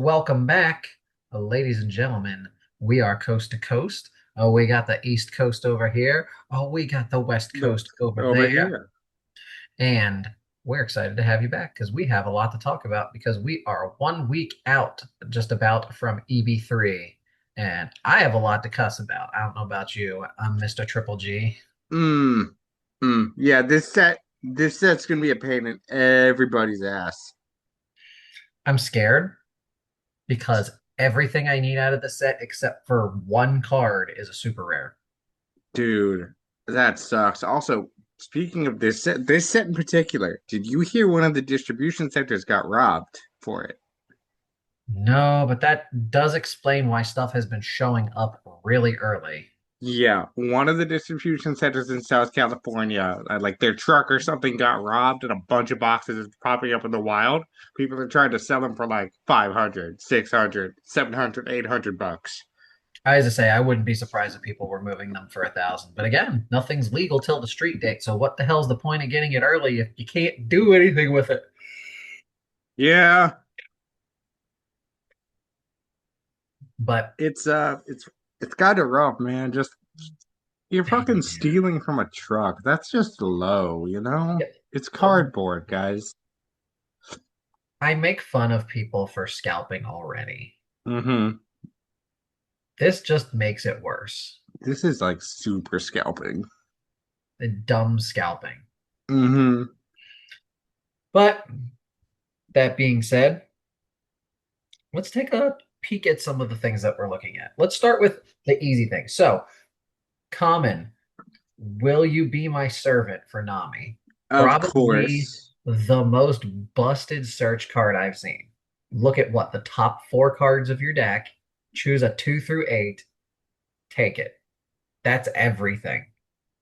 Welcome back, ladies and gentlemen. We are coast to coast. Oh, we got the East Coast over here. Oh, we got the West No, Coast over over there. here. And we're excited to have you back because we have a lot to talk about because we are 1 week out just about from EB3. And I have a lot to cuss about. I don't know about you. I'm Mr. Triple G. Mm, Yeah, this set's gonna be a pain in everybody's ass. I'm scared because everything I need out of the set except for one card is a super rare. Dude, that sucks. Also, speaking of this set in particular, did you hear one of the distribution centers got robbed for it? No, but that does explain why stuff has been showing up really early. Yeah, one of the distribution centers in South California, like their truck or something got robbed and a bunch of boxes is popping up in the wild. People are trying to sell them for like 500, 600, 700, 800 bucks. As I say, I wouldn't be surprised if people were moving them for 1,000. But again, nothing's legal till the street date. So what the hell's the point of getting it early if you can't do anything with it? Yeah, But it's kind of rough, man. Just you're fucking yeah, stealing from a truck. That's just low, you know? yeah. It's Well, cardboard, guys. I make fun of people for scalping already. Mm-hmm. This just makes it worse. This is like super scalping. The dumb scalping. Mm-hmm. But that being said, let's take a peek at some of the things that we're looking at. Let's start with the easy thing. So, common, will you be my servant for Nami? Of Probably course. the most busted search card I've seen. Look at what the top four cards of your deck, choose a 2 through 8, take it. That's everything.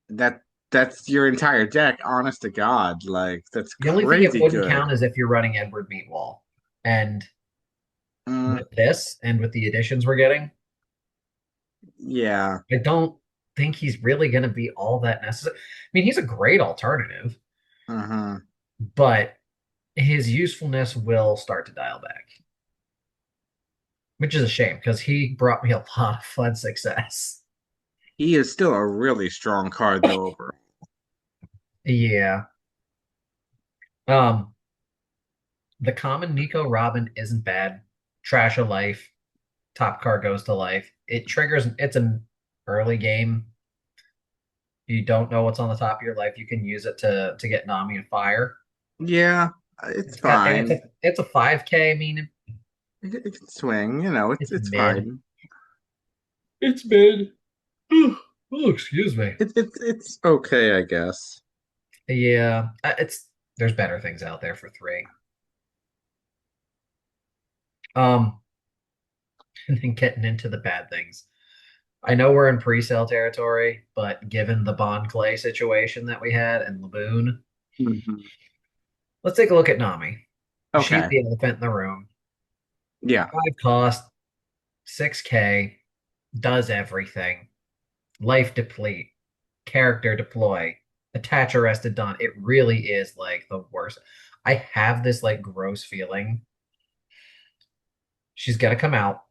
That that's your entire deck, honest to God. Like that's The only thing it crazy wouldn't good. count is if you're running Edward Meatwall. And Mm, with this and with the additions we're getting, yeah. I don't think he's really going to be all that necessary. I mean, he's a great alternative, Mm-hmm. but his usefulness will start to dial back, which is a shame because he brought me a lot of fun success. He is still a really strong card though over. Yeah. Um, the common Nico Robin isn't bad. Trash of life, top card goes to life. It triggers, it's an early game. You don't know what's on the top of your life. You can use it to get Nami and fire. Yeah, it's It's got and fine. it's a 5K. I mean, It can swing, you know, it's it's it's mid. fine. It's mid. Oh, excuse me. It's okay, I guess. Yeah, it's there's better things out there for 3. Um, and then getting into the bad things. I know we're in pre-sale territory, but given the Bond Clay situation that we had and Laboon, Mhm. let's take a look at Nami. She's Okay. the elephant in the room. Yeah. 5 cost, 6K, does everything. Life deplete, character deploy, attach arrested done. It really is like the worst. I have this like gross feeling. She's gonna come out.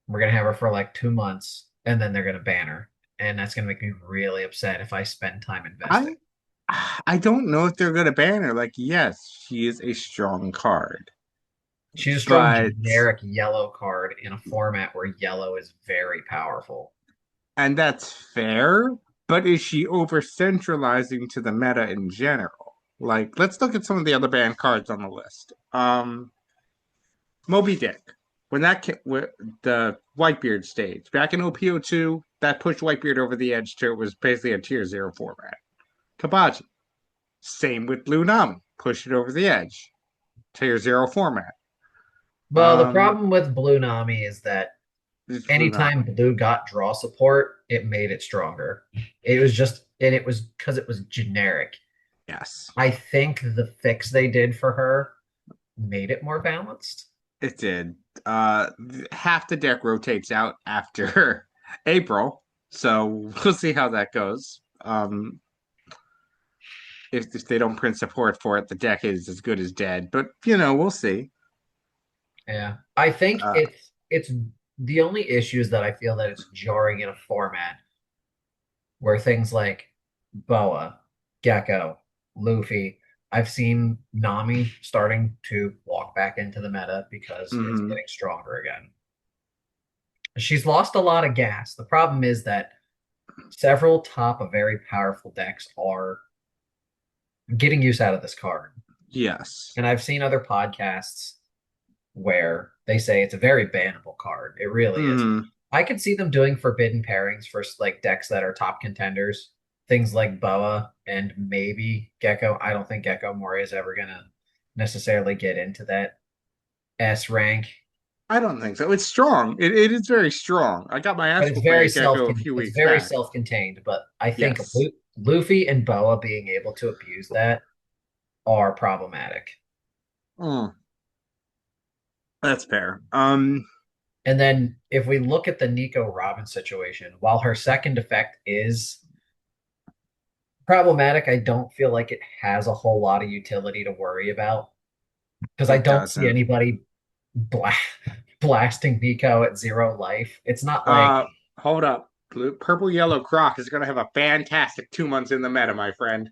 We're gonna have her for like 2 months, and then they're gonna ban her. And that's gonna make me really upset if I spend time investing. I I don't know if they're gonna ban her. Like, yes, she is a strong card, She's a strong but generic yellow card in a format where yellow is very powerful. and that's fair, but is she over centralizing to the meta in general? Like, let's look at some of the other banned cards on the list. Moby Dick. When the Whitebeard stage back in OPO2, that pushed Whitebeard over the edge to it was basically a tier zero format. Kabaji. Same with Blue Nami. Push it over the edge. Tier zero format. Well, the Um, problem with Blue Nami is that it's Blue anytime Nami. Blue got draw support, it made it stronger. It was just, and it was because it was generic. Yes, I think the fix they did for her made it more balanced. it did. Half the deck rotates out after April, so we'll see how that goes. If they don't print support for it, the deck is as good as dead. But you know, we'll see. Yeah. I think Uh, it's the only issue is that I feel that it's jarring in a format where things like Boa, Gecko, Luffy, I've seen Nami starting to walk back into the meta because it's mhm. getting stronger again. She's lost a lot of gas. The problem is that several top of very powerful decks are getting use out of this card. Yes. And I've seen other podcasts where they say it's a very bannable card. It really is. Mhm. I could see them doing forbidden pairings for like decks that are top contenders, things like Boa and maybe Gecko. I don't think Gecko Moria is ever gonna necessarily get into that S rank, I don't think so. It's strong. It is very strong. I got my but ass it's whooped by very a gecko a few it's weeks very back. self-contained. But I think Yes. Luffy and Boa being able to abuse that are problematic. Mm, that's fair. And then if we look at the Nico Robin situation, while her second effect is problematic, I don't feel like it has a whole lot of utility to worry about because I it don't see doesn't. anybody bla- blasting Nico at zero life. It's not like, Uh, hold up. Blue, purple yellow croc is gonna have a fantastic 2 months in the meta, my friend.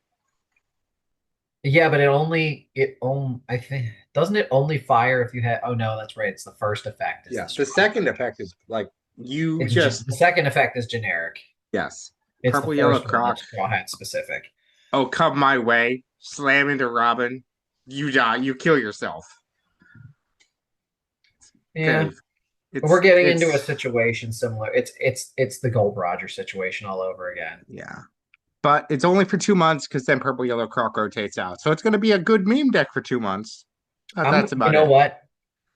yeah, but I think doesn't it only fire if you have, oh no, that's right. It's the first effect is the Yeah. The strong second version. effect is like you It's just the second effect is generic. yes. It's the Purple yellow first one croc. that's Straw Hat specific. Oh, come my way. Slam into Robin. You die. You kill yourself. Yeah, Very. we're getting into a It's situation similar. It's the Gold Roger situation all over again. yeah. But it's only for 2 months because then purple yellow croc rotates out. So it's going to be a good meme deck for 2 months. That's You about know it. what?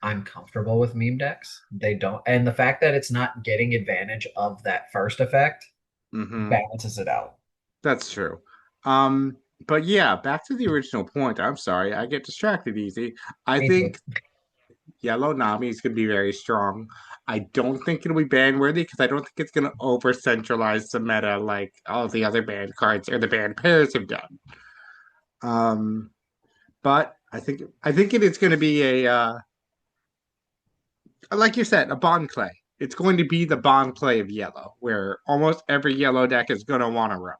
I'm comfortable with meme decks. They don't, and the fact that it's not getting advantage of that first effect Hmm. balances it out. That's true. Um, but yeah, back to the original point. I'm sorry, I get distracted easy. I Me too. think yellow Nami is going to be very strong. I don't think it'll be ban worthy because I don't think it's going to over centralize the meta like all the other banned cards or the banned pairs have done. Um, but I think it is going to be a like you said, a bond play. It's going to be the bond play of yellow, where almost every yellow deck is going to want to run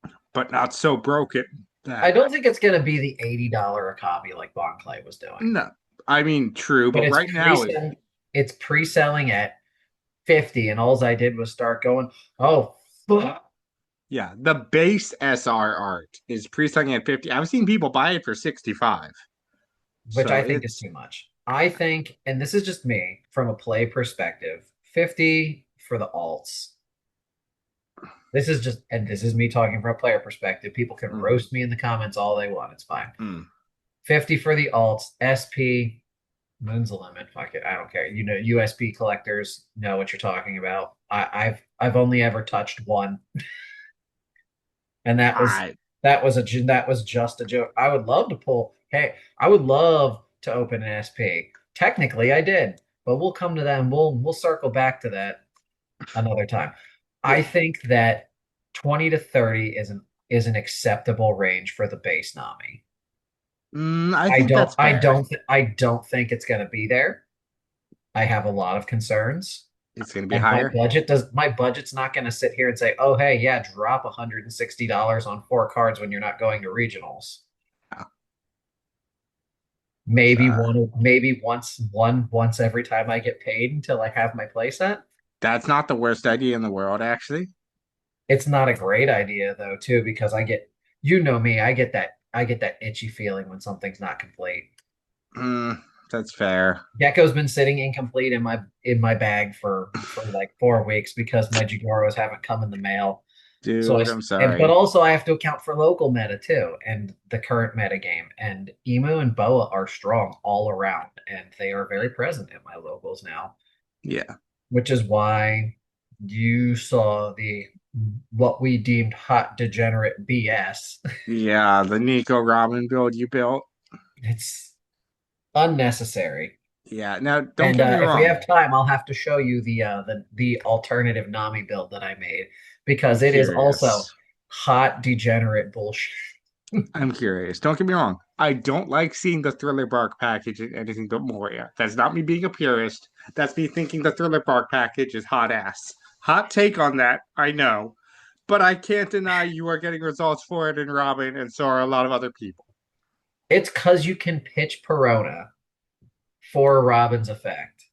it, but not so broken I that don't think it's going to be the $80 a copy like Bon Clay was doing, no. I mean, true, but but right now, it's pre-selling at 50, and all I did was start going, oh, fuck, yeah, the base SR art is pre-selling at 50. I've seen people buy it for 65. which So I think is it's too much. I think, and this is just me from a play perspective, 50 for the alts. This is just, and this is me talking from a player perspective. People can mm, roast me in the comments all they want. It's fine. mm. 50 for the alts, SP, moon's the limit. Fuck it. I don't care. You know, USP collectors know what you're talking about. I've only ever touched one, and I that was just a joke. I would love to pull. Hey, I would love to open an SP. Technically, I did, but we'll come to that and we'll circle back to that another time. I yeah. think that 20 to 30 is an acceptable range for the base Nami. I think that's fair. I don't think it's going to be there. I have a lot of concerns. It's going to be And higher. my budget's not going to sit here and say, "Oh, hey, yeah, drop $160 on 4 cards when you're not going to regionals." Yeah. Maybe once every time I get paid until I have my playset. That's not the worst idea in the world, actually. It's not a great idea though, too, because you know me, I get that itchy feeling when something's not complete. Mm, that's fair. Gecko's been sitting incomplete in my bag for like 4 weeks because my Jaguaros haven't come in the mail. So Dude, I'm but sorry. also I have to account for local meta too and the current meta game. And Emu and Boa are strong all around, and they are very present in my locals now, Yeah. which is why you saw the what we deemed hot degenerate BS. Yeah, the Nico Robin build you built. It's unnecessary. Yeah. Now, don't And get me if we wrong. have time, I'll have to show you the alternative Nami build that I made because I'm it is also curious. hot degenerate bullshit. I'm curious. Don't get me wrong. I don't like seeing the Thriller Bark package in anything but Moria. That's not me being a purist. That's me thinking the Thriller Bark package is hot ass. Hot take on that, I know. But I can't deny you are getting results for it in Robin, and so are a lot of other people. It's because you can pitch Perona for Robin's effect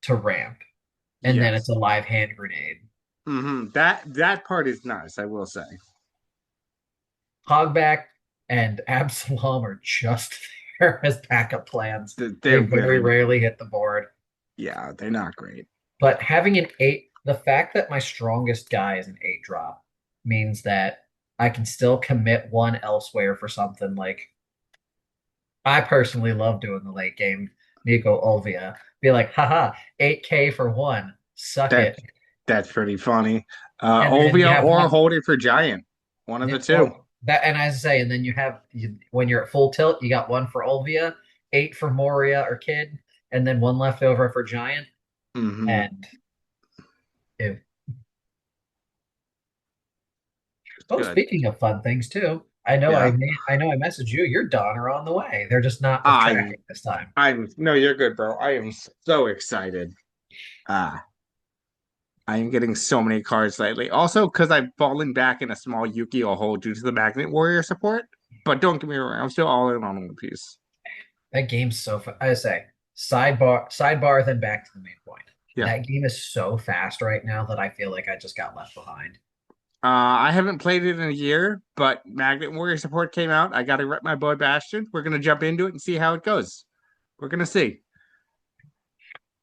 to ramp, and then it's Yes. a live hand grenade. That part is nice, I will say. Hogback and Absalom are just there as backup plans. They They're very very, rarely hit the board. yeah, they're not great. But having an eight, the fact that my strongest guy is an eight drop means that I can still commit one elsewhere for something like I personally love doing the late game Nico Olvia. Be like, haha, 8K for one. Suck That it. that's pretty funny. And then you Olvia have or one. hold it for Giant. One of Yeah, the two. or that, and as I say, and then you have when you're at full tilt, you got one for Olvia, eight for Moria or Kid, and then one left over for Giant. hmm And if, oh, Good. speaking of fun things too, Yeah. I know I messaged you. Your Dawn are on the way. They're just not with I'm tracking this time. I'm no, you're good, bro. I am so excited. Ah, I am getting so many cards lately. Also, because I've fallen back in a small Yu-Gi-Oh hole due to the Magnet Warrior support. But don't get me wrong, I'm still all in on One Piece. That game's so fun. I say sidebar, then back to the main point. Yeah. That game is so fast right now that I feel like I just got left behind. I haven't played it in a year, but Magnet Warrior support came out. I got to rep my boy Bastion. We're gonna jump into it and see how it goes. We're gonna see.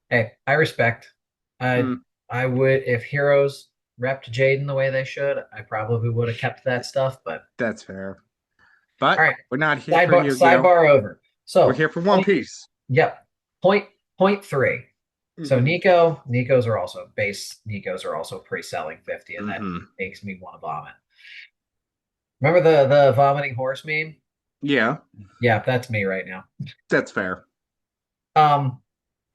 Hey, I respect. I Mm, I would if Heroes repped Jaden the way they should, I probably would have kept that stuff. But that's fair. all But right, we're not here for Yu-Gi-Oh. sidebar over. We're So here for One point, Piece. yep, point three. So hmm Nikos are also pre-selling 50, and that hmm makes me want to vomit. Remember the vomiting horse meme? Yeah, Yeah, that's me right now. that's fair. Um,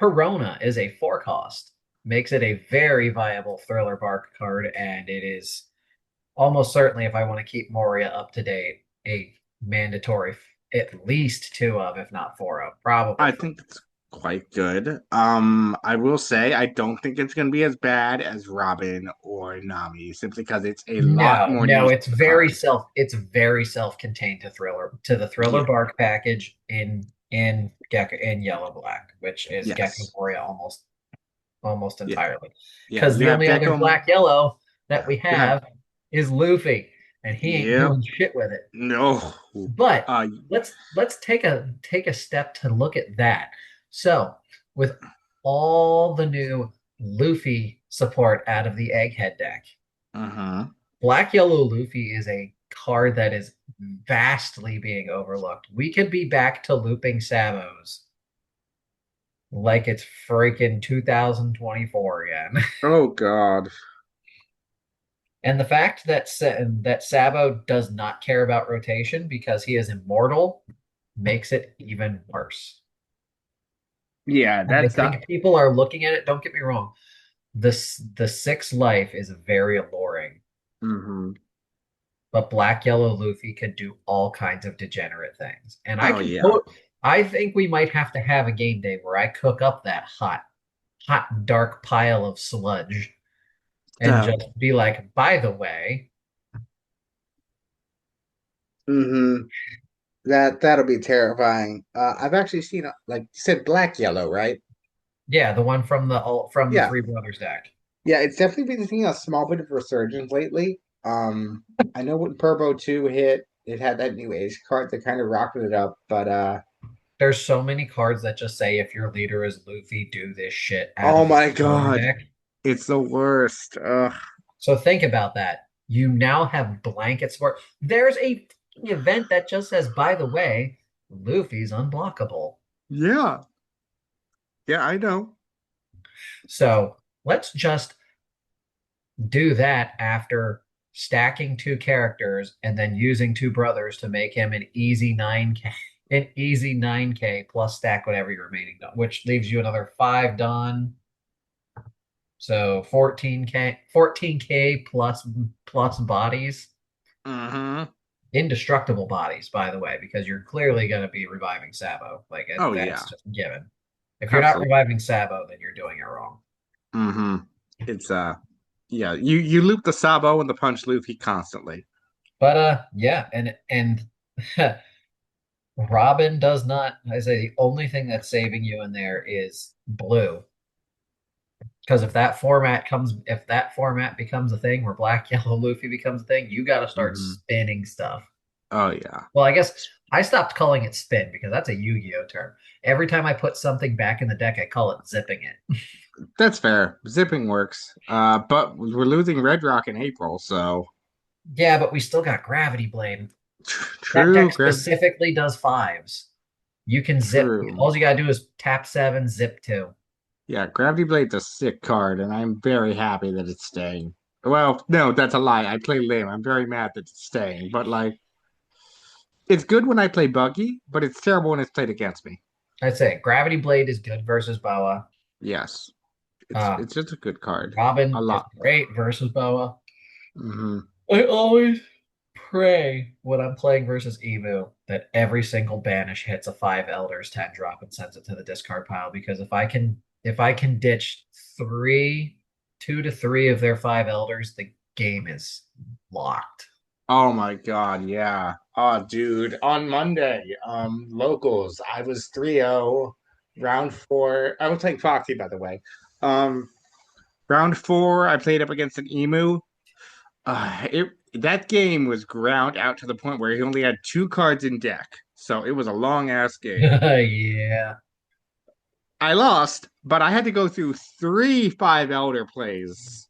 Perona is a four cost, makes it a very viable Thriller Bark card, and it is almost certainly, if I want to keep Moria up to date, a mandatory at least two of, if not four of, probably I four. think it's quite good. I will say I don't think it's going to be as bad as Robin or Nami, simply because it's a lot No, more no, niche to the card. it's very self-contained to the Thriller Yeah. Bark package in Gecko in Yellow Black, which is Gecko Yes. Moria almost Yeah. entirely. Yeah. Because You the have only other Gecko. black yellow that Yeah. we You have. have is Luffy, and he ain't Yep. doing shit with it. No. But Uh. let's take a step to look at that. So with all the new Luffy support out of the Egghead deck, Uh-huh. Black Yellow Luffy is a card that is vastly being overlooked. We could be back to looping Sabos like it's freaking 2024 again. Oh God. And the fact that Sabo does not care about rotation because he is immortal makes it even worse. Yeah. And I That's not. think people are looking at it. Don't get me wrong. The six life is very alluring, hmm but Black Yellow Luffy could do all kinds of degenerate things. And Oh yeah. I think we might have to have a game day where I cook up that hot dark pile of sludge and So. just be like, by the way, hmm that'll be terrifying. I've actually seen like you said, black yellow, right? yeah, the one from the Yeah. Three Brothers deck. Yeah, it's definitely been seeing a small bit of resurgence lately. I know when Purbo 2 hit, it had that new ace card that kind of rocketed it up, but There's so many cards that just say if your leader is Luffy, do this shit out oh of the my starting God, deck. it's the worst. So think about that. You now have blanket support. There's a event that just says, by the way, Luffy's unblockable. Yeah. Yeah, I know. So let's just do that after stacking two characters and then using two brothers to make him an easy 9K plus stack whatever your remaining done, which leaves you another five done. So 14K plus bodies. Mm-hmm. indestructible bodies, by the way, because you're clearly going to be reviving Sabo. Oh That's yeah, just given. If you're not absolutely. reviving Sabo, then you're doing it wrong. Hmm. It's yeah, you loop the Sabo and the punch Luffy constantly. But yeah, and Robin does not. I say the only thing that's saving you in there is blue. Because if that format becomes a thing where black, yellow, Luffy becomes a thing, you got to start Hmm. spinning stuff. Oh yeah, Well, I guess I stopped calling it spin because that's a Yu-Gi-Oh term. Every time I put something back in the deck, I call it zipping it. that's fair. Zipping works. But we're losing Red Rock in April, so Yeah, but we still got Gravity Blade. That true, deck Greg. specifically does fives. You can zip. True. All you gotta do is tap seven, zip two. Yeah, Gravity Blade's a sick card, and I'm very happy that it's staying. Well, no, that's a lie. I play lame. I'm very mad that it's staying, but like, it's good when I play Buggy, but it's terrible when it's played against me. I'd say Gravity Blade is good versus Boa. Yes, it's Uh, it's just a good card. A Robin is lot. great versus Boa. Hmm. I always pray when I'm playing versus Emu that every single banish hits a five elders 10 drop and sends it to the discard pile because if I can ditch three, 2 to 3 of their five elders, the game is locked. Oh my God, yeah. Oh, dude, on Monday, locals, I was 3-0, round four. I was playing Foxy, by the way. Um, round four, I played up against an Emu. It that game was ground out to the point where he only had two cards in deck, so it was a long ass game. Yeah. I lost, but I had to go through three five elder plays.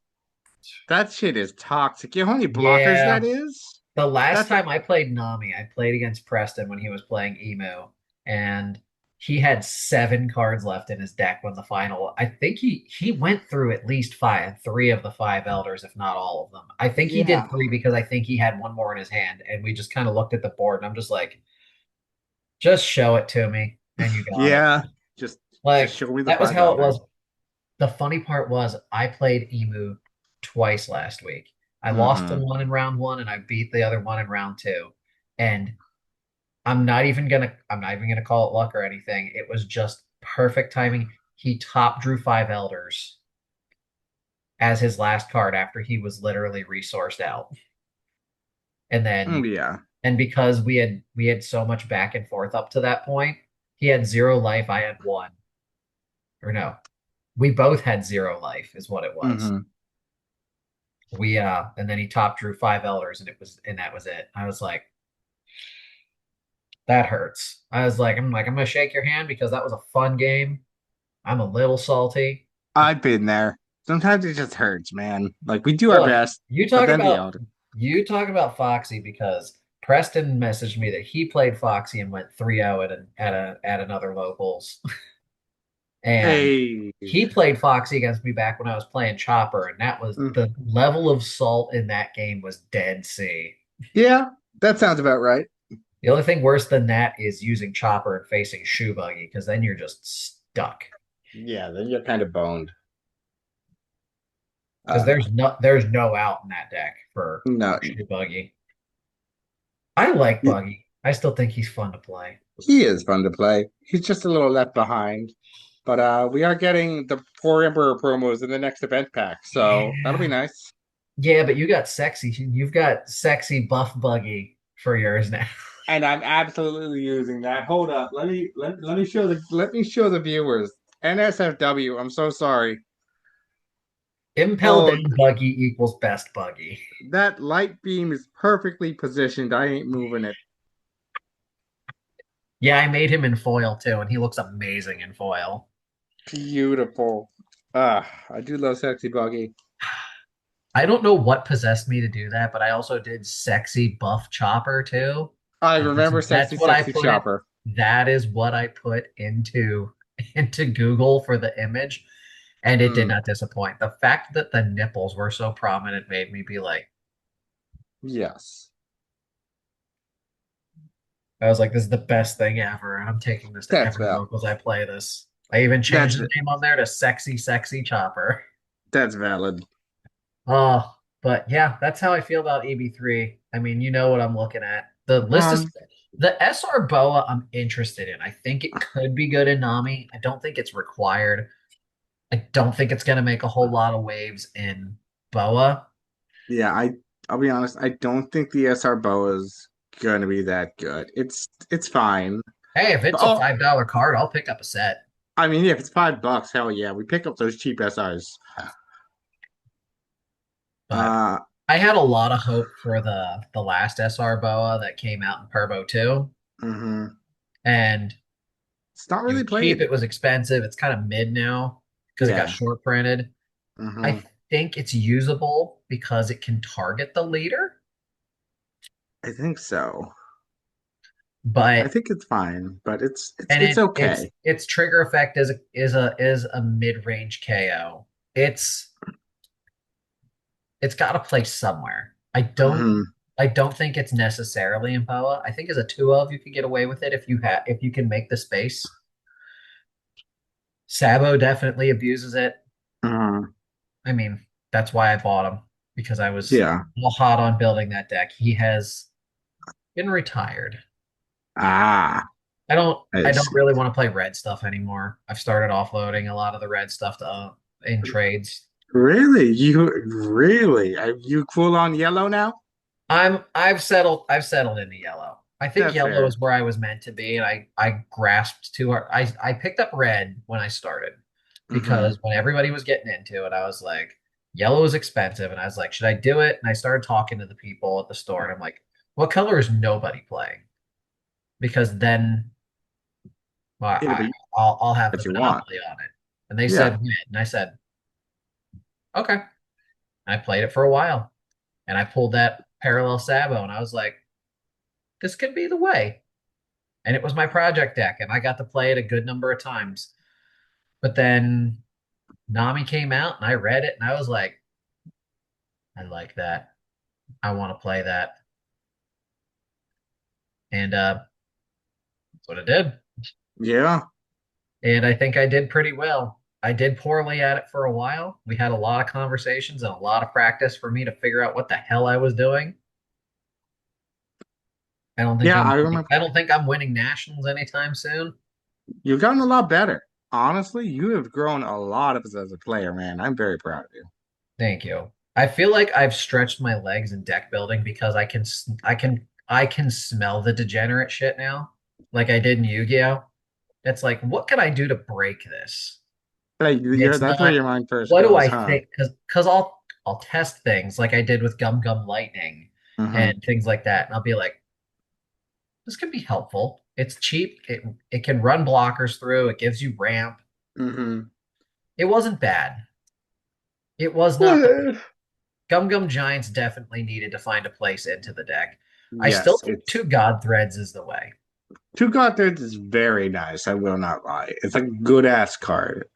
That shit is toxic. You know how many blockers that Yeah. is? The last That's time I played Nami, I played against Preston when he was playing Emu, and he had 7 cards left in his deck when the final. I think he went through at least three of the five elders, if not all of them. I think he did yeah, three because I think he had one more in his hand, and we just kind of looked at the board, and I'm just like, just show it to me, and you got it. yeah. Just Like show me the that was five how it was. elders. The funny part was I played Emu twice last week. I lost the Hmm. one in round one and I beat the other one in round two. And I'm not even gonna call it luck or anything. It was just perfect timing. He top drew five elders as his last card after he was literally resourced out. And then Yeah. and because we had so much back and forth up to that point, he had 0 life, I had one. Or no, we both had 0 life is what it was. Hmm. We and then he top drew five elders and that was it. I was like, that hurts. I'm gonna shake your hand because that was a fun game. I'm a little salty. I've been there. Sometimes it just hurts, man. Like we do our Look, best, you but talk then the about elder. you talk about Foxy because Preston messaged me that he played Foxy and went 3-0 at another locals. And Hey. he played Foxy against me back when I was playing Chopper, and that was Mm. the level of salt in that game was dead sea. Yeah, that sounds about right. The only thing worse than that is using Chopper and facing Shoe Buggy, because then you're just stuck. Yeah, then you're kind of boned. Because Uh, there's no out in that deck for no, Shoe Buggy. I like Buggy. I still think he's fun to play. he is fun to play. He's just a little left behind. But we are getting the Poor Emperor promos in the next event pack, so that'll be Yeah. nice. Yeah, but you've got sexy buff Buggy for yours now. And I'm absolutely using that. Hold up. Let me show the viewers. NSFW, I'm so sorry. Impel Oh, down Buggy equals best Buggy. that light beam is perfectly positioned. I ain't moving it. Yeah, I made him in foil too, and he looks amazing in foil. Beautiful. Ah, I do love sexy buggy. I don't know what possessed me to do that, but I also did sexy buff Chopper too. I And that's remember that's sexy, what I sexy put it. shopper. That is what I put into Google for the image, and it did Mm, not disappoint. The fact that the nipples were so prominent made me be like, yes. I was like, this is the best thing ever, and I'm taking this to That's every val. locals I play this. I even changed That's the name on there to Sexy Sexy Chopper. that's valid. Oh, but yeah, that's how I feel about EB3. I mean, you know what I'm looking at. The list is Um, the SR Boa I'm interested in. I think it could be good in Nami. I don't think it's required. I don't think it's going to make a whole lot of waves in Boa. yeah, I'll be honest, I don't think the SR Boa is gonna be that good. It's fine. Hey, if But, it's a oh, $5 card, I'll pick up a set. I mean, yeah, if it's $5, hell yeah, we pick up those cheap SRs. But Uh, I had a lot of hope for the last SR Boa that came out in Turbo 2. mhm. And It's not it really was cheap, played. it was expensive. It's kind of mid now because it got Yeah. short printed. I Hmm. think it's usable because it can target the leader, I think so. I but think it's fine, but it's and it's its okay. its trigger effect is a mid-range KO. It's it's got to play somewhere. Hmm. I don't think it's necessarily in Poa. I think as a 2 of you could get away with it if you can make the space. Sabo definitely abuses it. Hmm. I mean, that's why I bought him because I was Yeah. all hot on building that deck. He has been retired. Ah, I I don't see. really want to play red stuff anymore. I've started offloading a lot of the red stuff to in trades. Really? You really? Are you full on yellow now? I've settled into yellow. I think That's yellow fair. is where I was meant to be, and I grasped too hard. I picked up red when I started Hmm. because when everybody was getting into it, I was like, yellow is expensive, and I was like, should I do it? And I started talking to the people at the store, and I'm like, what color is nobody playing? Because then, well, Yeah, but I'll have the what you want. monopoly on it. And they said Yeah. red, and I said, okay. I played it for a while, and I pulled that parallel Sabo, and I was like, this could be the way. And it was my project deck, and I got to play it a good number of times. But then Nami came out, and I read it, and I was like, I like that. I want to play that, and that's what I did. Yeah. And I think I did pretty well. I did poorly at it for a while. We had a lot of conversations and a lot of practice for me to figure out what the hell I was doing. Yeah, I remember. I don't think I'm winning nationals anytime soon. You've gotten a lot better. Honestly, you have grown a lot as a player, man. I'm very proud of you. Thank you. I feel like I've stretched my legs in deck building because I can smell the degenerate shit now, like I did in Yu-Gi-Oh. It's like, what can I do to break this? Like you're It's that's where not, your mind first what do goes, I huh? think? Because I'll test things like I did with Gum Gum Lightning Hmm. and things like that, and I'll be like, this could be helpful. It's cheap. It can run blockers through. It gives you ramp. Hmm. It wasn't bad. It was not the Well, Gum Gum Giants definitely needed to find a place into the deck. I still yes, think it's two God Threads is the way. Two God Threads is very nice. I will not lie. It's a good ass card.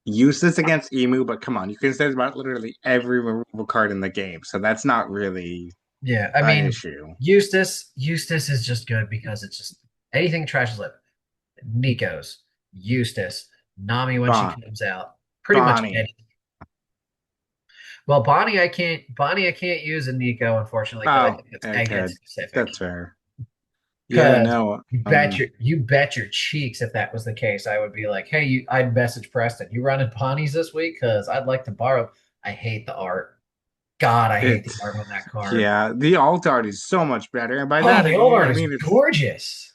Useless against Emu, but come on, you can say about literally every removal card in the game, so that's not really Yeah, I an mean, issue. Eustace is just good because it's just anything trash is like Nico's, Eustace, Nami when she Bon comes out, pretty much Bonnie. any. Well, Bonnie I can't use in Nico unfortunately because I Oh, think it's okay, egghead specific. that's fair. Yeah, Because no. you bet your cheeks if that was the case, I would be like, hey, I'd message Preston. You running Bonnies this week? Because I'd like to borrow. I hate the art. God, I hate the It's art on that card. yeah, the alt art is so much better, and by Oh, that the old art I is mean it's gorgeous.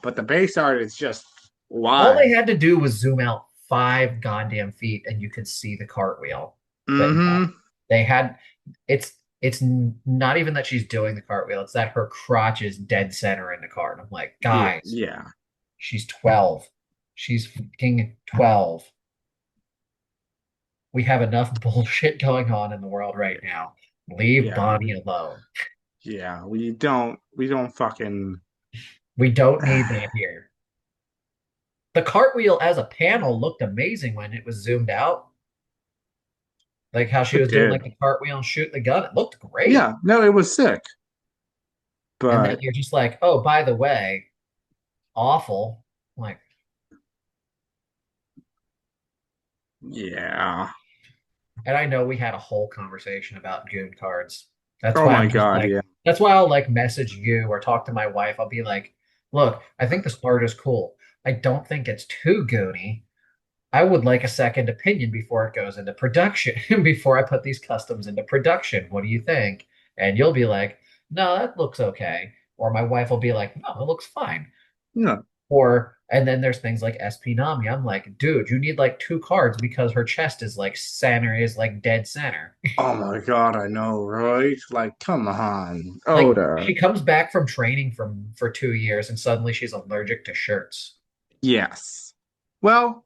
but the base art is just All they why. had to do was zoom out 5 goddamn feet, and you could see the cartwheel. But no, Mm-hmm. they had. Not even that she's doing the cartwheel; it's that her crotch is dead center in the card. I'm like, Yeah, guys, yeah, she's 12. She's fucking 12. We have enough bullshit going on in the world right now. Leave yeah. Bonnie alone. Yeah, we don't fucking We don't need that here. The cartwheel as a panel looked amazing when it was zoomed out. Like how she it was doing did. like the cartwheel and shooting the gun. It looked great. Yeah, no, it was sick. And then But you're just like, oh, by the way, awful. Like, yeah. and I know we had a whole conversation about Goon cards. That's Oh why my God, yeah. That's why I'll like message you or talk to my wife. I'll be like, look, I think this art is cool. I don't think it's too goony. I would like a second opinion before it goes into production, before I put these customs into production. What do you think? And you'll be like, no, that looks okay. Or my wife will be like, no, it looks fine. No. Or, and then there's things like SP Nami. I'm like, dude, you need like two cards because her chest is like center, is like dead center. Oh my God, I know, right? Like, come on, Like Oda. she comes back from training from for 2 years and suddenly she's allergic to shirts. Yes. Well,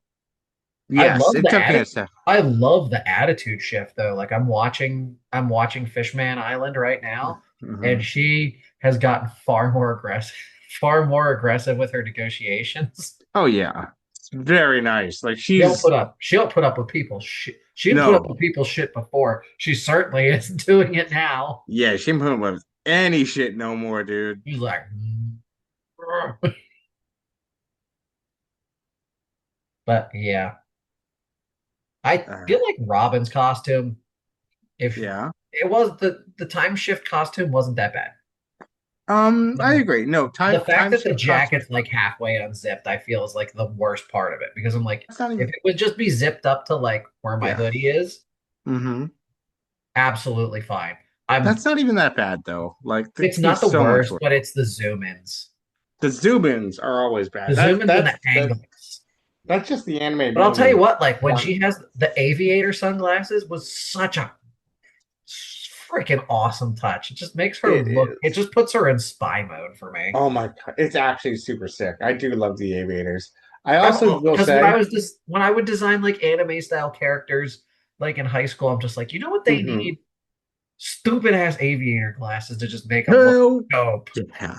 I yes, love it the took me a attitude. second. I love the attitude shift though. Like I'm watching Fishman Island right now, and Mhm. she has gotten far more aggressive, far more aggressive with her negotiations. Oh yeah, it's very nice. Like She don't she's put up. She don't put up with people's shit. She didn't put up no, with people's shit before. She certainly isn't doing it now. yeah, she ain't putting up with any shit no more, dude. She's like, but yeah, I Uh, feel like Robin's costume. If yeah. it was the time shift costume wasn't that bad. I agree. No, The time fact time that the shift costume. jacket's like halfway unzipped, I feel is like the worst part of it because I'm like, That's not if even. it would just be zipped up to like where my Yeah. hoodie is, hmm absolutely fine. I'm That's not even that bad though. Like there It's could be not the so much worst, worse. but it's the zoom ins. The zoom-ins are always The bad. zoom ins and the That's angles. that's just the anime But I'll tell you being what, like when corny. she has the aviator sunglasses was such a freaking awesome touch. It just makes her It look, it is. just puts her in spy mode for me. Oh my God, it's actually super sick. I do love the aviators. I I'm also will because when I say, was this when I would design like anime style characters like in high school, I'm just like, you know what they mhm. need? Stupid ass aviator glasses to just make them look Hell dope. yeah.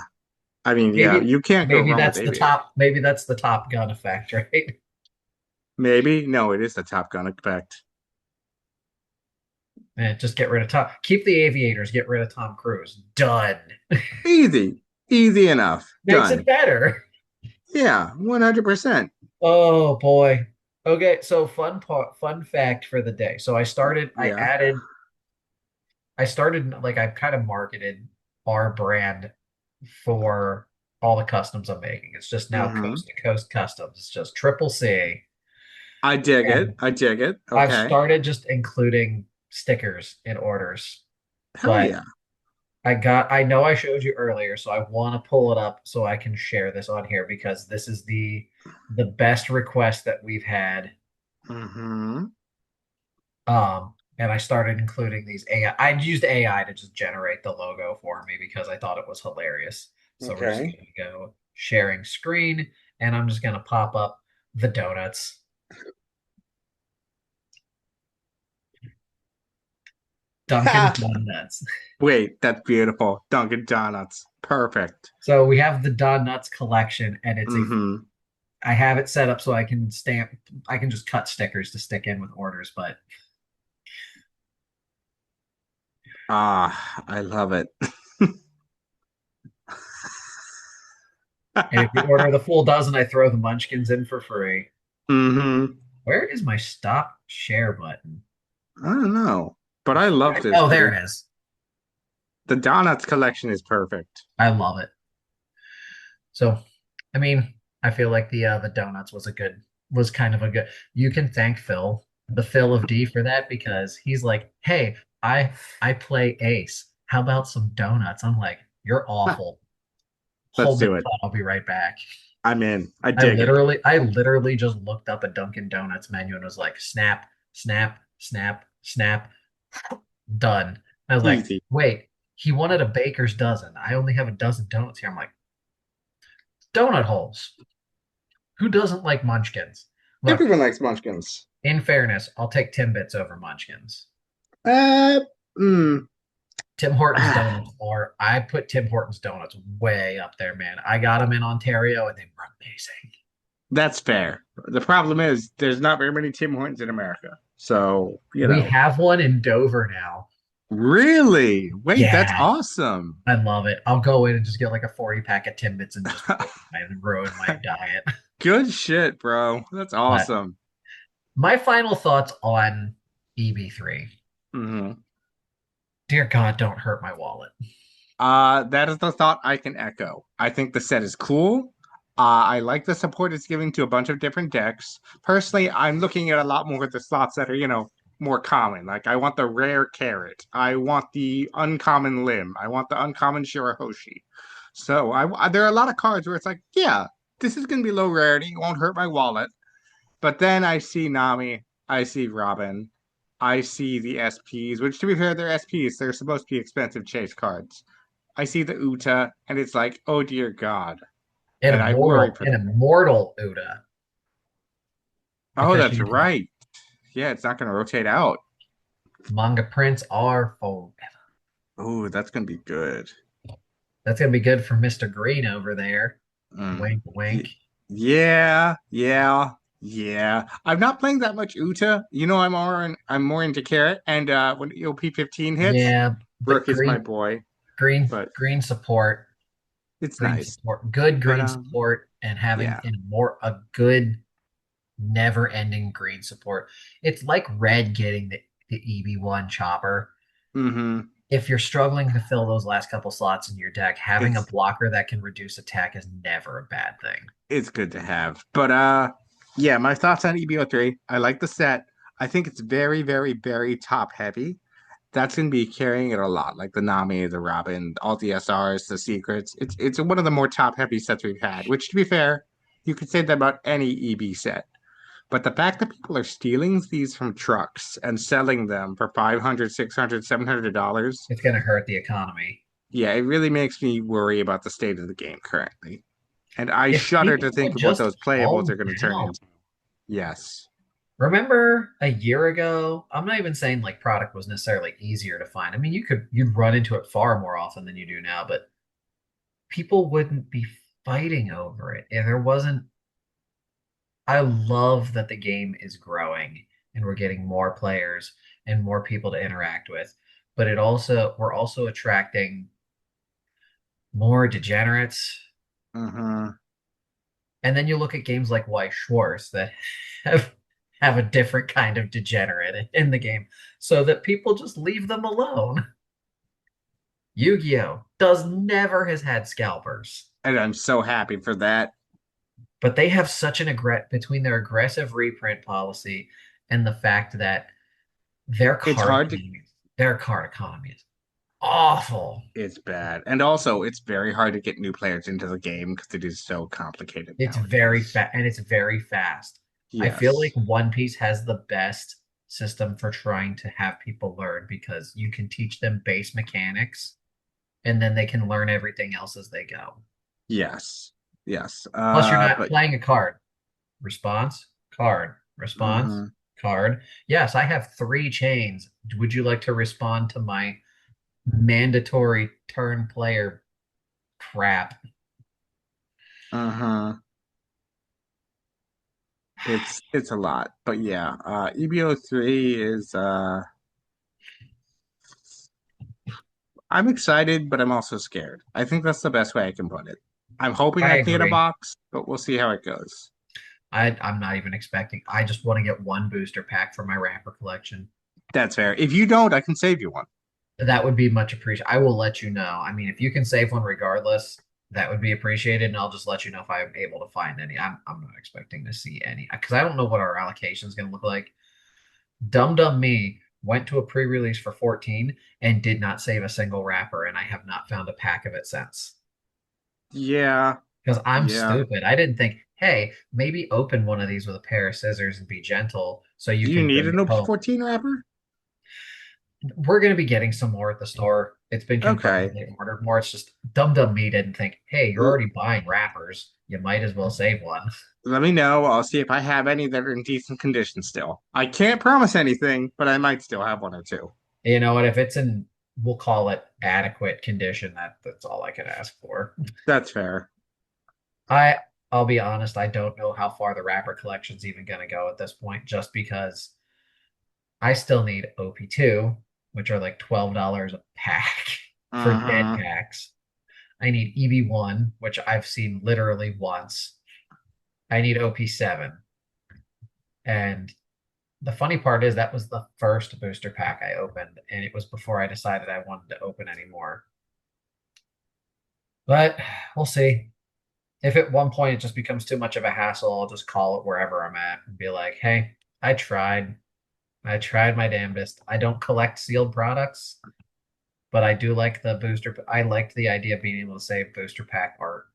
I mean, yeah, Maybe you can't go maybe wrong with that's the aviators. top maybe that's the Top Gun effect, right? Maybe. No, it is the Top Gun effect. And just get rid of Tom. Keep the aviators, get rid of Tom Cruise. Done. Easy. Easy enough. Makes it Done. better. Yeah, 100%. Oh boy. Okay, so fun fact for the day. So Yeah. I started like I've kind of marketed our brand for all the customs I'm making. It's just now hmm coast to coast customs. It's just triple C. I dig it. And I dig it. I've Okay. started just including stickers in orders. Hell But yeah. I know I showed you earlier, so I want to pull it up so I can share this on here because this is the best request that we've had. hmm And I started including these AI. I used AI to just generate the logo for me because I thought it was hilarious. So we're just Okay. gonna go sharing screen, and I'm just gonna pop up the donuts. Dunkin' Ha! Donuts. Wait, that's beautiful. Dunkin' Donuts. Perfect. So we have the Donuts collection, and hmm I have it set up so I can just cut stickers to stick in with orders, but Ah, I love it. and if you order the full dozen, I throw the munchkins in for free. hmm Where is my stop share button? I don't know, but I love this, Oh, there dude. it is. The Donuts collection is perfect. I love it. So, I mean, I feel like the donuts was kind of a good. You can thank the Phil of D for that because he's like, "Hey, I play Ace. How about some donuts?" I'm like, "You're awful. Let's Hold the do it. thought. I'll be right back." I'm in. I dig it. I literally just looked up a Dunkin' Donuts menu and was like, "Snap, snap, snap, snap, done." I was like, Easy. "Wait, he wanted a baker's dozen. I only have a dozen donuts here." I'm like, "Donut holes. Who doesn't like Munchkins?" Look, Everyone likes Munchkins. in fairness, I'll take Timbits over Munchkins. Uh, mm, Tim Hortons ah, donuts are, I put Tim Hortons donuts way up there, man. I got them in Ontario and they were amazing. that's fair. The problem is there's not very many Tim Hortons in America. So, We have one in Dover now. really? Wait, that's Yeah, awesome. I love it. I'll go in and just get like a 40 pack of Timbits and just ruin my diet. Good shit, bro. That's But awesome. my final thoughts on EB3. hmm Dear God, don't hurt my wallet. That is the thought I can echo. I think the set is cool. I like the support it's giving to a bunch of different decks. Personally, I'm looking at a lot more of the slots that are, more common. Like I want the rare carrot. I want the uncommon limb. I want the uncommon Shirahoshi. So there are a lot of cards where it's like, yeah, this is gonna be low rarity. It won't hurt my wallet. But then I see Nami, I see Robin, I see the SPs, which to be fair, they're SPs. They're supposed to be expensive chase cards. I see the Uta, and it's like, oh dear God. And I worry for An them. immortal Uda Oh, because that's she did right. Yeah, it's not going to rotate out. manga prints are full. Oh, that's going to be good. That's gonna be good for Mr. Green over there. Mm. Wink, wink. Y- Yeah, yeah, yeah. I'm not playing that much Uta. I'm more into Carrot, and when EOP 15 hits, Yeah, but Rook is my boy. But green support, it's nice. good But green support, and having yeah. a good never-ending green support. It's like red getting the EB1 chopper. Mm-hmm. If you're struggling to fill those last couple slots in your deck, having a It's blocker that can reduce attack is never a bad thing. it's good to have. But yeah, my thoughts on EBO3. I like the set. I think it's very, very, very top heavy. That's gonna be carrying it a lot, like the Nami, the Robin, all the SRs, the secrets. It's one of the more top heavy sets we've had, which to be fair, you could say that about any EB set. But the fact that people are stealing these from trucks and selling them for 500, 600, $700, It's going to hurt the economy. yeah, it really makes me worry about the state of the game currently. And I If shudder to people think would of what just those playables are calm going to turn down. into. Yes. Remember a year ago, I'm not even saying like product was necessarily easier to find. I mean, you'd run into it far more often than you do now, but people wouldn't be fighting over it. If there wasn't I love that the game is growing and we're getting more players and more people to interact with, but we're also attracting more degenerates. Mm-hmm. And then you look at games like Weiss Schwarz that have have a different kind of degenerate in the game so that people just leave them alone. Yu-Gi-Oh does never has had scalpers, And I'm so happy for that. but they have such an between their aggressive reprint policy and the fact that It's hard to their card economy is awful. it's bad. And also it's very hard to get new players into the game because it is so complicated nowadays. It's very fast. I feel like Yes. One Piece has the best system for trying to have people learn because you can teach them base mechanics and then they can learn everything else as they go. Yes. Yes. Plus, you're not But playing a card. Response, card, response, mhm. card. Yes, I have three chains. Would you like to respond to my mandatory turn player crap? Uh-huh. It's a lot. But yeah, EBO3 is I'm excited, but I'm also scared. I think that's the best way I can put it. I'm hoping I I can get a agree. box, but we'll see how it goes. I'm not even expecting. I just want to get one booster pack for my wrapper collection. That's fair. If you don't, I can save you one. That would be much appreciated. I will let you know. I mean, if you can save one regardless, that would be appreciated, and I'll just let you know if I'm able to find any. I'm not expecting to see any because I don't know what our allocation is going to look like. Dumb me went to a pre-release for 14 and did not save a single wrapper, and I have not found a pack of it since. Yeah, Because I'm yeah. stupid. I didn't think, hey, maybe open one of these with a pair of scissors and be gentle so you Do you can need bring an it home. OP14 wrapper? We're going to be getting some more at the store. It's been confirmed Okay. they ordered more. It's just dumb me didn't think, hey, you're L- already buying wrappers. You might as well save one. Let me know. I'll see if I have any that are in decent condition still. I can't promise anything, but I might still have one or two. You know what? If it's in, we'll call it adequate condition, that's all I could ask for. That's fair. I I'll be honest, I don't know how far the wrapper collection's even going to go at this point, just because I still need OP2, which are like $12 a pack for dead Uh-huh. packs. I need EB1, which I've seen literally once. I need OP7. And the funny part is that was the first booster pack I opened, and it was before I decided I wanted to open anymore. But we'll see. If at one point it just becomes too much of a hassle, I'll just call it wherever I'm at and be like, hey, I tried. I tried my damnedest. I don't collect sealed products, but I do like the booster. I liked the idea of being able to save booster pack art.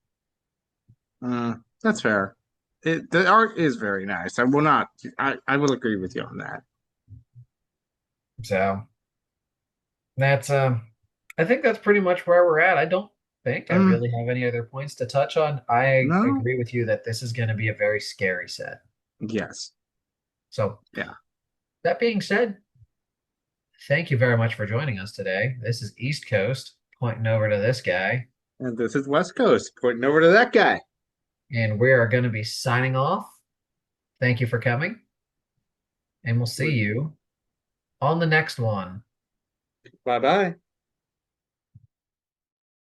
That's fair. The art is very nice. I will not. I will agree with you on that. So that's I think that's pretty much where we're at. I don't think I Mm, really have any other points to touch on. I no. agree with you that this is going to be a very scary set. Yes. So Yeah. that being said, thank you very much for joining us today. This is East Coast pointing over to this guy, And this is West Coast pointing over to that guy. and we are going to be signing off. Thank you for coming, and we'll see you on the next one. Bye bye.